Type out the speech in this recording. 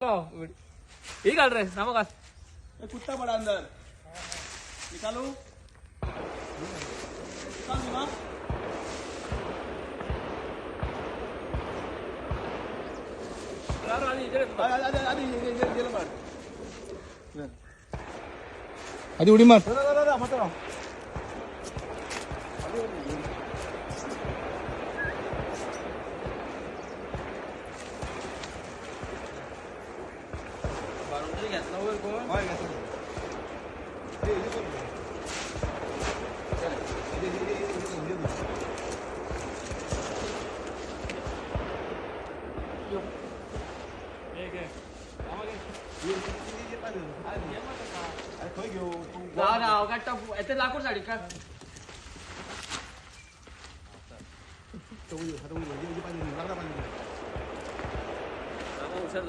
ही घाल रे नाम घाल कुत्ता पड़ा अंदर निकालो निकाल दूंगा आधी उडी मार लाकूड साडी का हुशार